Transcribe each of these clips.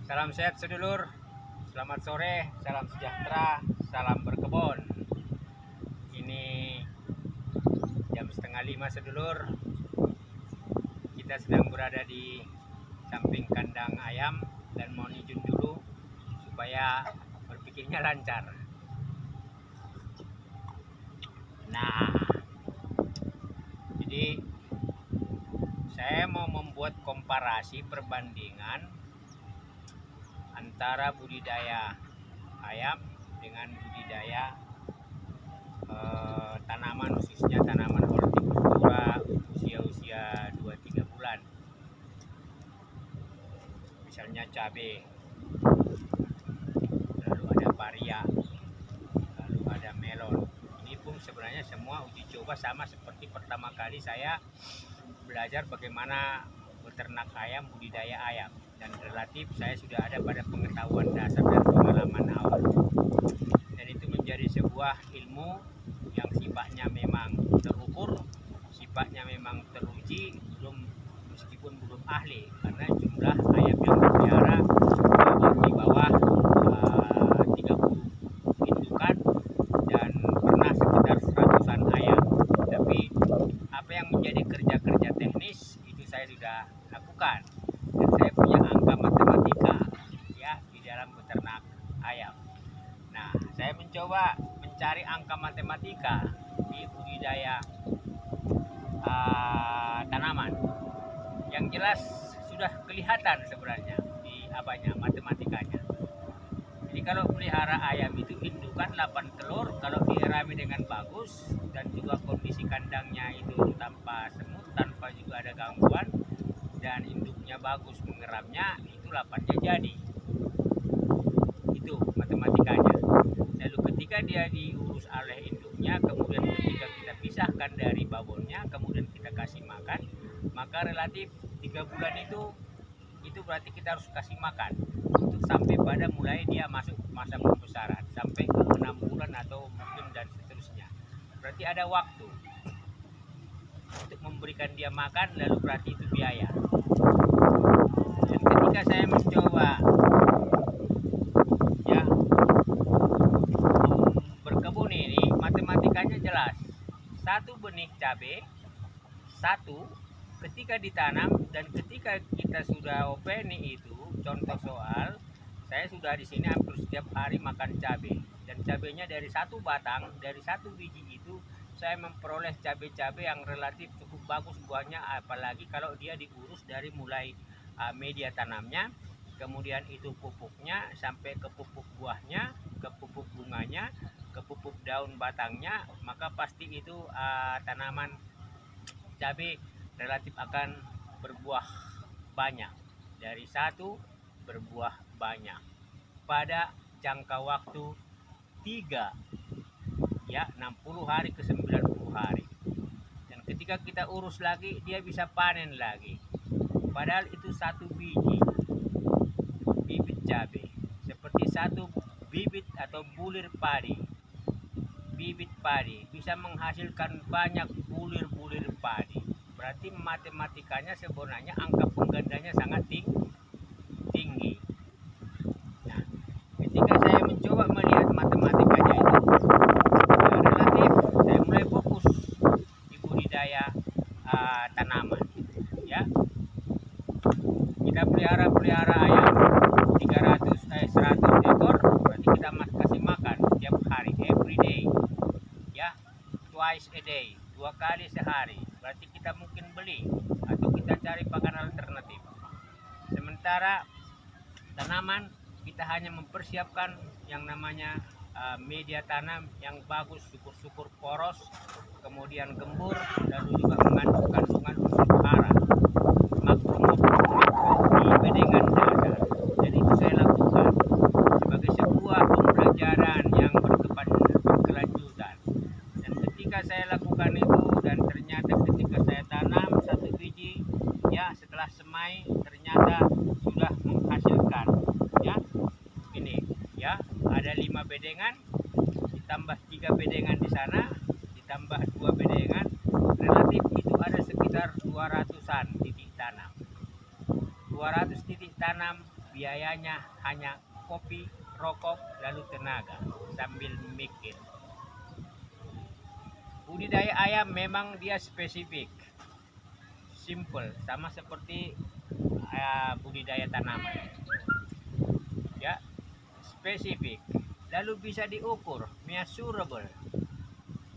Salam sehat sedulur, selamat sore, salam sejahtera, salam berkebun. Ini jam setengah 5 sedulur. Kita sedang berada di samping kandang ayam dan mau nijun dulu supaya berpikirnya lancar. Nah, jadi saya mau membuat komparasi perbandingan antara budidaya ayam dengan budidaya tanaman, khususnya tanaman hortikultura usia 2-3 bulan, misalnya cabai, lalu ada varia, lalu ada melon. Ini pun sebenarnya semua uji coba sama seperti pertama kali saya belajar bagaimana beternak ayam, budidaya ayam, dan relatif saya sudah ada pada pengetahuan dasar dan pengalaman awal, dan itu menjadi sebuah ilmu yang sifatnya memang terukur, sifatnya memang teruji, meskipun belum ahli, karena jumlah ayam yang dipelihara di bawah 30 indukan dan pernah sekitar 100-an ayam. Tapi apa yang menjadi kerja-kerja teknis itu saya sudah lakukan, dan saya punya angka matematika ya di dalam beternak ayam. Nah, saya mencoba mencari angka matematika di budidaya tanaman. Yang jelas sudah kelihatan sebenarnya di matematikanya. Jadi kalau pelihara ayam itu indukan 8 telur, kalau dirami dengan bagus dan juga kondisi kandangnya itu tanpa semut, tanpa juga ada gangguan, dan induknya bagus mengeramnya, itu 8-nya jadi. Itu matematikanya. Lalu ketika dia diurus oleh induknya, kemudian ketika kita pisahkan dari babonnya, kemudian kita kasih makan, maka relatif 3 bulan itu berarti kita harus kasih makan untuk sampai pada mulai dia masuk masa pembesaran, sampai ke 6 bulan atau mungkin dan seterusnya. Berarti ada waktu untuk memberikan dia makan, lalu berarti itu biaya. Dan ketika saya mencoba ya berkebun ini, matematikanya jelas. Satu benih cabai, satu ketika ditanam dan ketika kita sudah openi itu, contoh soal, saya sudah di sini hampir setiap hari makan cabai, dan cabainya dari satu batang, dari satu biji itu saya memperoleh cabai-cabai yang relatif cukup bagus buahnya, apalagi kalau dia diurus dari mulai media tanamnya, kemudian itu pupuknya sampai ke pupuk buahnya, ke pupuk bunganya, ke pupuk daun batangnya, maka pasti itu tanaman cabai relatif akan berbuah banyak, dari satu berbuah banyak pada jangka waktu 3 ya 60 hari ke 90 hari. Dan ketika kita urus lagi, dia bisa panen lagi, padahal itu satu biji bibit cabai, seperti satu bibit atau bulir padi. Bibit padi bisa menghasilkan banyak bulir-bulir padi. Berarti matematikanya sebenarnya angka penggandanya sangat tinggi. Nah, ketika saya mencoba melihat matematikanya itu relatif, saya mulai fokus di budidaya tanaman. Ya, kita pelihara ayam 100 ekor, berarti kita kasih makan setiap hari, every day, ya, twice a day, 2 kali sehari. Berarti kita mungkin beli atau kita cari pakan alternatif. Sementara tanaman kita hanya mempersiapkan yang namanya media tanam yang bagus, syukur-syukur poros, kemudian gembur, lalu juga mengandung kandungan unsur hara, makro di bedengan dasar. Jadi itu saya lakukan sebagai sebuah pembelajaran yang berkelanjutan. Dan ketika saya lakukan itu, dan ternyata ketika saya tanam satu biji, ya setelah semai ternyata sudah menghasilkan, ya ini ya ada 5 bedengan, ditambah 3 bedengan di sana, ditambah 2 bedengan, relatif itu ada sekitar 200-an titik tanam. 200 titik tanam biayanya hanya kopi, rokok, lalu tenaga sambil mikir. Budidaya ayam memang dia spesifik, simple, sama seperti budidaya tanaman, ya, spesifik, lalu bisa diukur, measurable.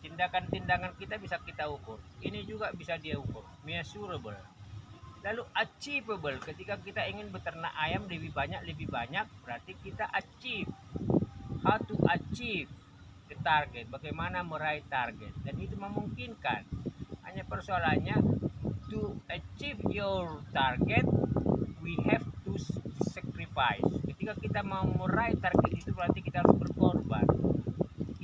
Tindakan-tindakan kita bisa kita ukur, ini juga bisa dia ukur, measurable. Lalu achievable, ketika kita ingin beternak ayam lebih banyak berarti kita achieve. How to achieve the target, bagaimana meraih target, dan itu memungkinkan. Hanya persoalannya, to achieve your target we have to sacrifice. Ketika kita mau meraih target itu berarti kita harus berkorban.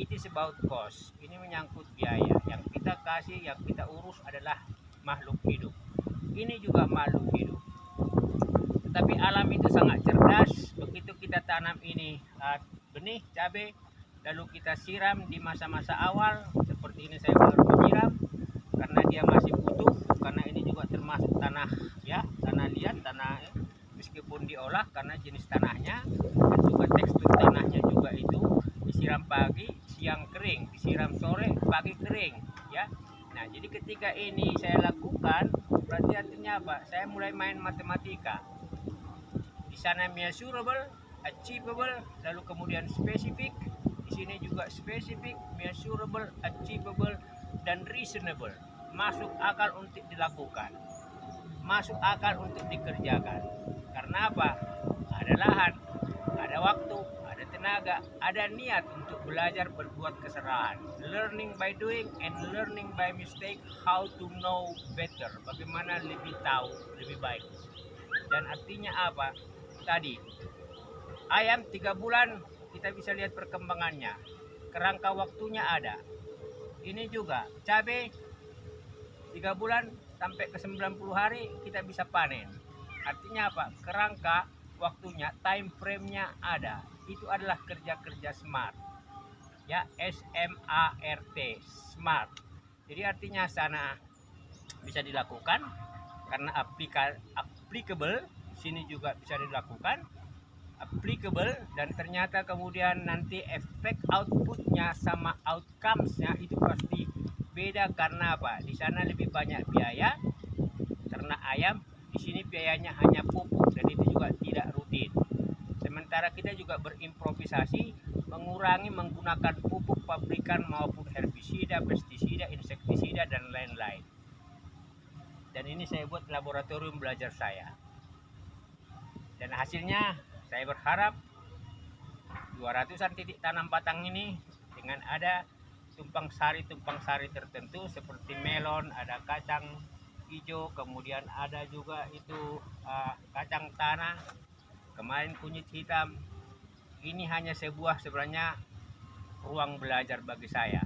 It is about cost. Ini menyangkut biaya. Yang kita kasih, yang kita urus adalah makhluk hidup. Ini juga makhluk hidup. Tetapi alam itu sangat cerdas. Begitu kita tanam ini benih cabai, lalu kita siram di masa-masa awal, seperti ini saya baru menyiram karena dia masih butuh, karena ini juga termasuk tanah, ya, tanah liat, tanah meskipun diolah karena jenis tanahnya dan juga tekstur tanahnya juga itu disiram pagi, siang kering, disiram sore, pagi kering, ya. Nah, jadi ketika ini saya lakukan, berarti artinya apa? Saya mulai main matematika. Di sana measurable, achievable, lalu kemudian spesifik. Di sini juga spesifik, measurable, achievable, dan reasonable. Masuk akal untuk dilakukan, masuk akal untuk dikerjakan. Karena apa? Ada lahan, ada waktu, ada tenaga, ada niat untuk belajar berbuat keserahan. Learning by doing and learning by mistake, how to know better. Bagaimana lebih tahu, lebih baik. Dan artinya apa? Tadi, ayam 3 bulan kita bisa lihat perkembangannya. Kerangka waktunya ada. Ini juga cabai 3 bulan sampai ke 90 hari kita bisa panen. Artinya apa? Kerangka waktunya, time frame-nya ada. Itu adalah kerja-kerja smart. Ya, SMART, smart. Jadi artinya sana bisa dilakukan karena applicable, sini juga bisa dilakukan applicable, dan ternyata kemudian nanti efek outputnya sama outcomes-nya itu pasti beda. Karena apa? Di sana lebih banyak biaya ternak ayam, di sini biayanya hanya pupuk dan itu juga tidak rutin. Sementara kita juga berimprovisasi, mengurangi menggunakan pupuk pabrikan maupun herbisida, pestisida, insektisida, dan lain-lain. Dan ini saya buat laboratorium belajar saya. Dan hasilnya saya berharap 200-an titik tanam batang ini dengan ada tumpang sari tertentu seperti melon, ada kacang hijau, kemudian ada juga itu kacang tanah, kemarin kunyit hitam. Ini hanya sebenarnya ruang belajar bagi saya,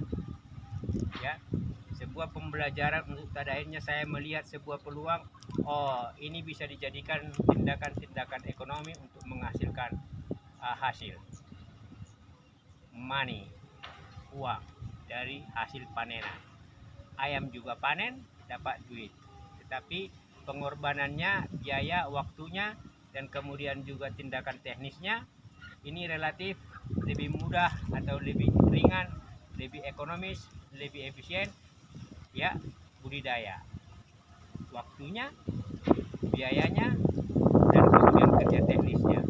ya, sebuah pembelajaran untuk pada akhirnya saya melihat sebuah peluang. Oh, ini bisa dijadikan tindakan-tindakan ekonomi untuk menghasilkan hasil money, uang dari hasil panenan. Ayam juga panen, dapat duit, tetapi pengorbanannya, biaya, waktunya, dan kemudian juga tindakan teknisnya ini relatif lebih mudah atau lebih ringan, lebih ekonomis, lebih efisien, ya, budidaya. Waktunya, biayanya, dan kemudian kerja teknisnya.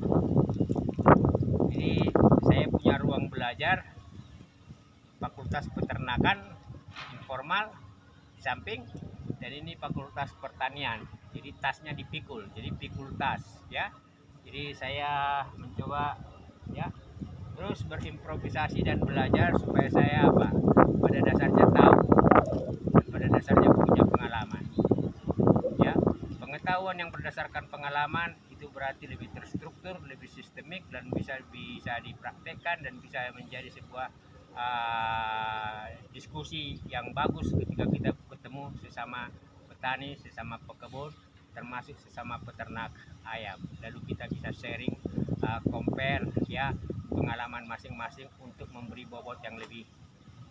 Jadi saya punya ruang belajar Fakultas Peternakan informal di samping, dan ini Fakultas Pertanian. Jadi tasnya dipikul, jadi pikul tas, ya. Jadi saya mencoba, ya, terus berimprovisasi dan belajar supaya saya apa? Pada dasarnya tahu, dan pada dasarnya punya pengalaman. Ya, pengetahuan yang berdasarkan pengalaman itu berarti lebih terstruktur, lebih sistemik, dan bisa dipraktekkan dan bisa menjadi sebuah diskusi yang bagus ketika kita ketemu sesama petani, sesama pekebun, termasuk sesama peternak ayam. Lalu kita bisa sharing, compare, ya, pengalaman masing-masing untuk memberi bobot yang lebih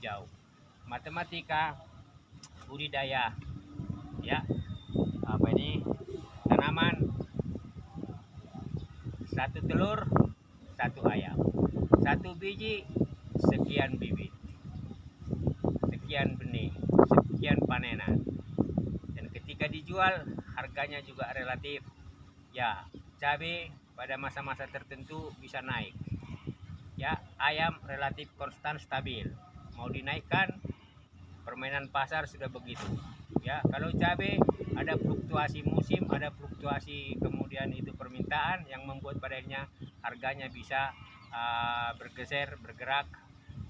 jauh. Matematika, budidaya, ya, apa ini, tanaman, 1 telur 1 ayam, 1 biji sekian bibit, sekian benih, sekian panenan. Dan ketika dijual harganya juga relatif, ya cabai pada masa-masa tertentu bisa naik, ya ayam relatif konstan stabil. Mau dinaikkan, permainan pasar sudah begitu, ya. Kalau cabai ada fluktuasi musim, ada fluktuasi kemudian itu permintaan yang membuat padanya harganya bisa bergerak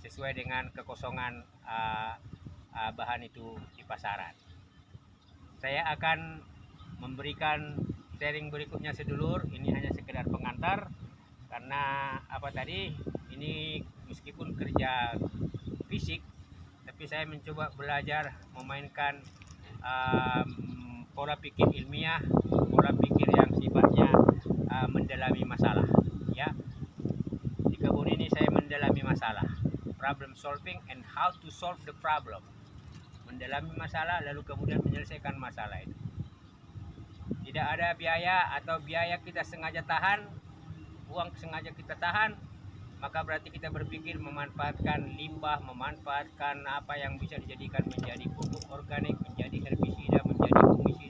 sesuai dengan kekosongan bahan itu di pasaran. Saya akan memberikan sharing berikutnya sedulur. Ini hanya sekedar pengantar karena apa tadi, ini meskipun kerja fisik, tapi saya mencoba belajar memainkan pola pikir ilmiah, pola pikir yang sifatnya mendalami masalah, ya. Di kebun ini saya mendalami masalah, problem solving and how to solve the problem. Mendalami masalah lalu kemudian menyelesaikan masalah itu. Tidak ada biaya atau biaya kita sengaja tahan, uang sengaja kita tahan, maka berarti kita berpikir memanfaatkan limbah, memanfaatkan apa yang bisa dijadikan menjadi pupuk organik, menjadi herbisida, menjadi fungisida,